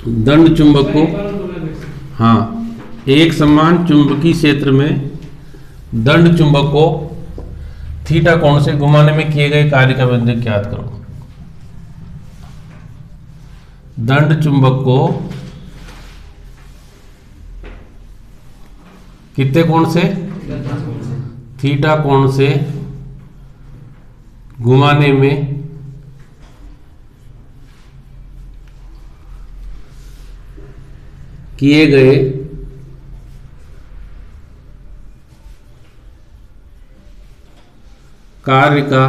दंड चुंबक को, हाँ, एक समान चुंबकीय क्षेत्र में दंड चुंबक को थीटा कोण से घुमाने में किए गए कार्य का व्यंजक ज्ञात करो। दंड चुंबक को कितने कोण से, थीटा कोण से घुमाने में किए गए कार्य का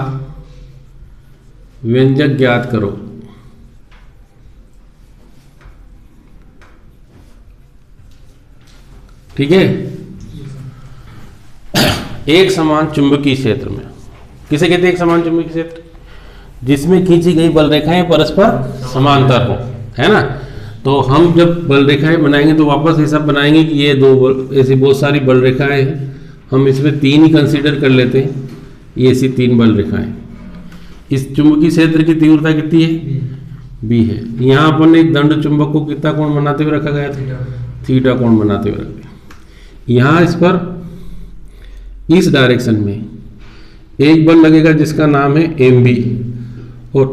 व्यंजक ज्ञात करो। ठीक है। एक समान चुंबकीय क्षेत्र में, किसे कहते हैं एक समान चुंबकीय क्षेत्र? जिसमें खींची गई बल रेखाएं परस्पर समांतर हो, है ना। तो हम जब बल रेखाएं बनाएंगे तो वापस ऐसा बनाएंगे कि ये दो बल, ऐसी बहुत सारी बल रेखाएं हैं, हम इसमें 3 ही कंसीडर कर लेते हैं। ये ऐसी 3 बल रेखाएं। इस चुंबकीय क्षेत्र की तीव्रता कितनी है? b है। यहाँ अपन एक दंड चुंबक को कितना कोण बनाते हुए रखा गया था? थीटा कोण बनाते हुए रखा गया। यहाँ इस पर इस डायरेक्शन में एक बल लगेगा जिसका नाम है mb, और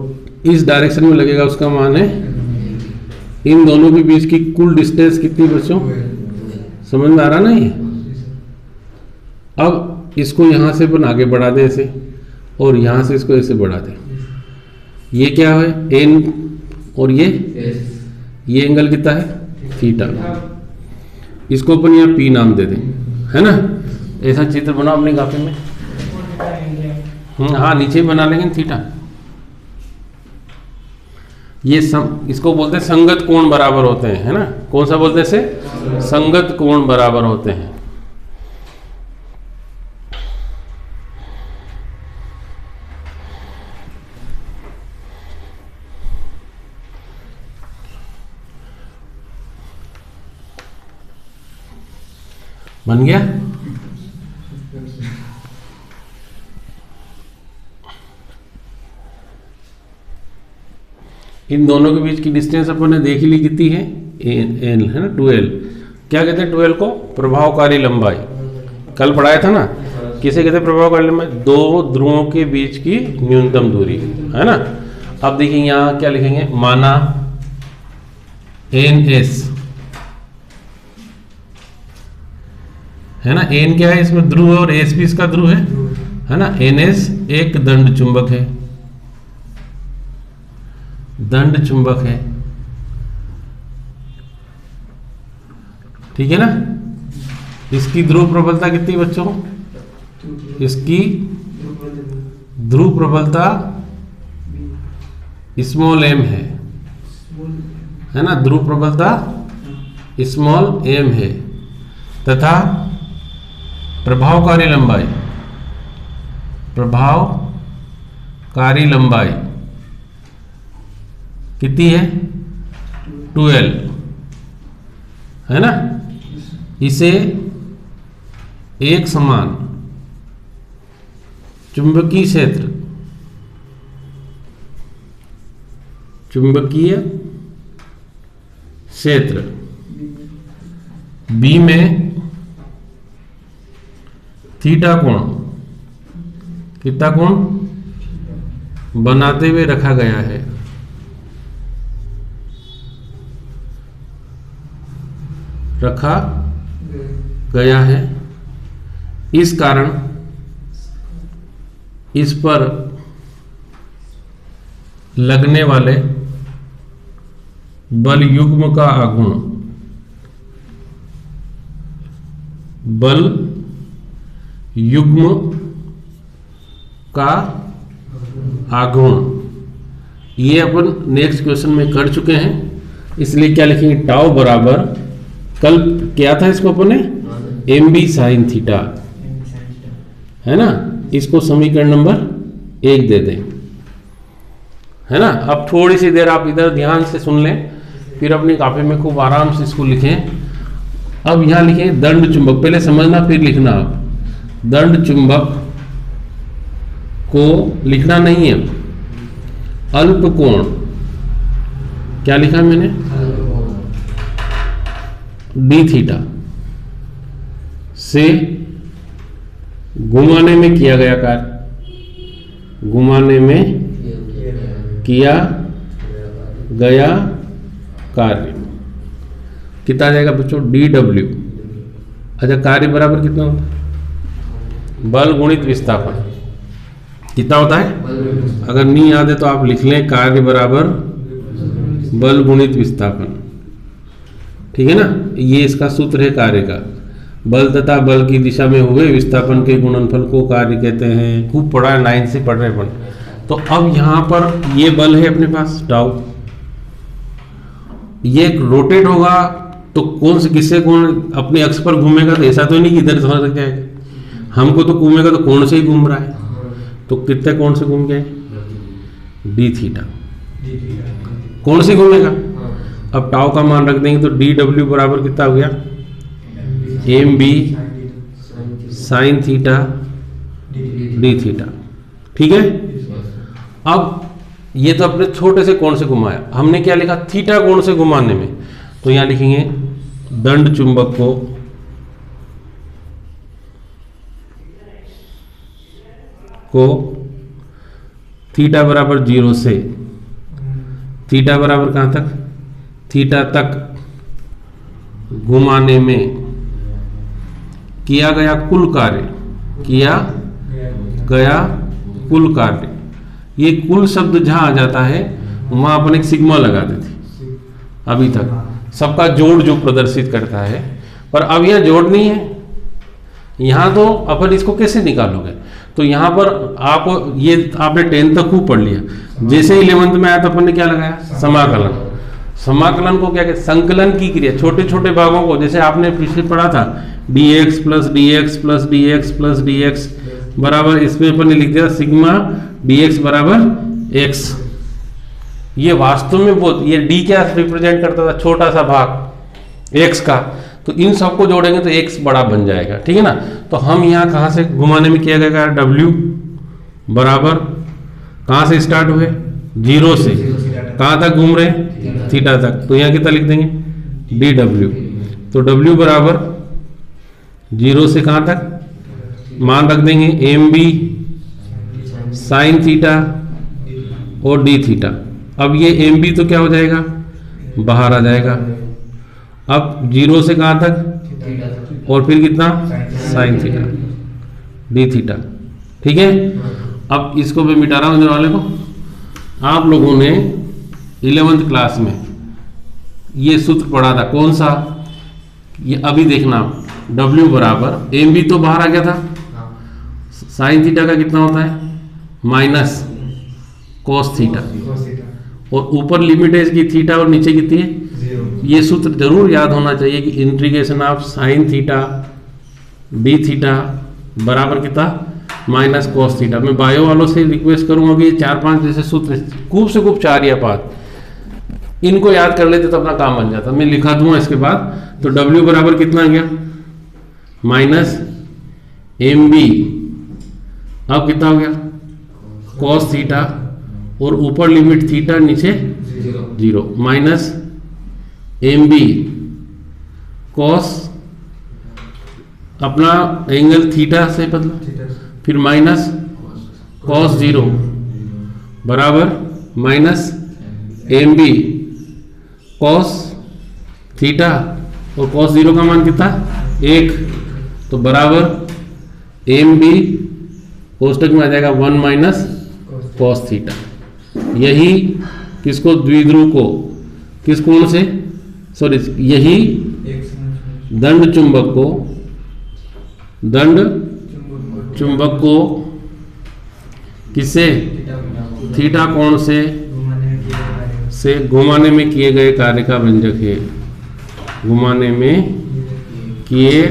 इस डायरेक्शन में लगेगा उसका मान है, इन दोनों के बीच की कुल डिस्टेंस कितनी बच्चों? समझ में आ रहा ना ये? अब इसको यहाँ से अपन आगे बढ़ा दें ऐसे, और यहाँ से इसको ऐसे बढ़ा दें। ये क्या है? n, और ये एंगल कितना है? थीटा। इसको अपन यहाँ p नाम दे दें, है ना। ऐसा चित्र बनाओ अपनी कॉपी में। हाँ, नीचे बना लेंगे थीटा। ये इसको बोलते हैं संगत कोण बराबर होते हैं, है ना। कौन सा बोलते हैं इसे? संगत कोण बराबर होते हैं। बन गया? इन दोनों के बीच की डिस्टेंस अपन ने देख ली कितनी है? एल, है ना, 2l। क्या कहते हैं 2l को? प्रभावकारी लंबाई। कल पढ़ाया था ना, किसे कहते हैं प्रभावकारी लंबाई? 2 ध्रुवों के बीच की न्यूनतम दूरी, है ना। अब देखिए यहाँ क्या लिखेंगे? माना ns, है ना। n क्या है इसमें? ध्रुव है, और s भी इसका ध्रुव है ना। ns एक दंड चुंबक है, दंड चुंबक है, ठीक है ना। इसकी ध्रुव प्रबलता कितनी बच्चों? इसकी ध्रुव प्रबलता स्मॉल m है ना। ध्रुव प्रबलता स्मॉल m है, तथा प्रभावकारी लंबाई कितनी है? 2l, है ना। इसे एक समान चुंबकीय क्षेत्र B में थीटा कोण, कितना कोण बनाते हुए रखा गया है। इस कारण इस पर लगने वाले बल युग्म का आघूर्ण, बल युग्म का आघूर्ण, ये अपन नेक्स्ट क्वेश्चन में कर चुके हैं। इसलिए क्या लिखेंगे? टाउ बराबर, कल क्या था इसको अपन ने? mb साइन थीटा, है ना। इसको समीकरण नंबर 1 दे दें, है ना। अब थोड़ी सी देर आप इधर ध्यान से सुन लें, फिर अपनी कॉपी में खूब आराम से इसको लिखें। अब यहाँ लिखें दंड चुंबक, पहले समझना फिर लिखना। आप दंड चुंबक को लिखना नहीं है, अल्प कोण, क्या लिखा मैंने? डी थीटा से घुमाने में किया गया कार्य, घुमाने में किया गया कार्य कितना आ जाएगा बच्चों? D W. अच्छा, कार्य बराबर कितना होता है? बल गुणित विस्थापन। कितना होता है? अगर नहीं याद है तो आप लिख लें, कार्य बराबर बल गुणित विस्थापन। ठीक है ना, ये इसका सूत्र है कार्य का। बल तथा बल की दिशा में हुए विस्थापन के गुणनफल को कार्य कहते हैं। खूब पढ़ा है, 9 से पढ़ रहे अपन। तो अब यहाँ पर ये बल है अपने पास टाउ, ये रोटेट होगा तो कौन से किससे कौन अपने अक्ष पर घूमेगा? तो ऐसा तो नहीं कि इधर से जाएगा, हमको तो घूमेगा तो कोण से ही घूम रहा है। तो कितने कोण से घूम गए? डी थीटा कोण से घूमेगा। अब टाउ का मान रख देंगे तो डी डब्ल्यू बराबर कितना हो गया? M B sine theta D theta. ठीक है, अब ये तो अपने छोटे से कोण से घुमाया, हमने क्या लिखा? थीटा कोण से घुमाने में। तो यहां लिखेंगे दंड चुंबक को थीटा बराबर 0 से, थीटा बराबर कहां तक? थीटा तक घुमाने में किया गया कुल कार्य, किया गया कुल कार्य। ये कुल शब्द जहां आ जाता है वहां अपन एक सिग्मा लगाते थे अभी तक, सबका जोड़ जो प्रदर्शित करता है। पर अब यह जोड़ नहीं है, यहां तो अपन इसको कैसे निकालोगे? तो यहां पर आप ये आपने 10 तक खूब पढ़ लिया, जैसे 11th में आया तो अपन ने क्या लगाया? समाकलन। समाकलन को क्या कहते? संकलन की क्रिया, छोटे छोटे भागों को, जैसे आपने पिछले पढ़ा था dx plus D x plus D x plus D x बराबर, इसमें अपन ने लिख दिया सिग्मा dx बराबर x। ये वास्तव में बहुत, ये d क्या रिप्रेजेंट करता था? छोटा सा भाग x का। तो इन सबको जोड़ेंगे तो x बड़ा बन जाएगा। ठीक है ना, तो हम यहाँ कहाँ से घुमाने में किया गया? w बराबर कहाँ से स्टार्ट हुए? 0 से कहाँ तक घूम रहे? थीटा तक। तो यहाँ कितना लिख देंगे? D W. तो w बराबर 0 से कहाँ तक मान रख देंगे? एम बी साइन थीटा और डी थीटा। अब ये एम बी तो क्या हो जाएगा? बाहर आ जाएगा। अब 0 से कहाँ तक और फिर कितना? Sign theta D theta. ठीक है, अब इसको मैं मिटा रहा हूँ वाले को। आप लोगों ने 11th क्लास में ये सूत्र पढ़ा था, कौन सा? ये अभी देखना, W बराबर एम बी तो बाहर आ गया था, साइन थीटा का कितना होता है? माइनस कोस थीटा, और ऊपर लिमिट है इसकी थीटा और नीचे कितनी है? 0। ये सूत्र जरूर याद होना चाहिए कि integration of sine theta D theta बराबर कितना? Minus cos theta. मैं बायो वालों से रिक्वेस्ट करूंगा कि 4-5 जैसे सूत्र, खूब से खूब 4 या 5, इनको याद कर लेते तो अपना काम बन जाता। मैं लिखा दूंगा इसके बाद। तो W बराबर कितना आ गया? माइनस एम बी, अब कितना हो गया? कॉस थीटा, और ऊपर लिमिट थीटा नीचे 0, माइनस एम बी कॉस अपना एंगल थीटा से बदला, फिर माइनस कॉस 0 बराबर minus M B cos theta, और कॉस 0 का मान कितना? 1, तो बराबर एम बी कोष्टक में आ जाएगा 1 माइनस कॉस थीटा। यही किसको? द्विध्रुव को किस कोण से? सॉरी, यही दंड चुंबक को किससे? थीटा कोण से घुमाने में किए गए कार्य का व्यंजक है। घुमाने में किए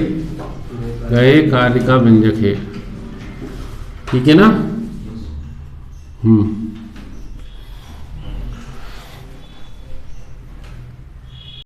गए कार्य का व्यंजक है। ठीक है ना?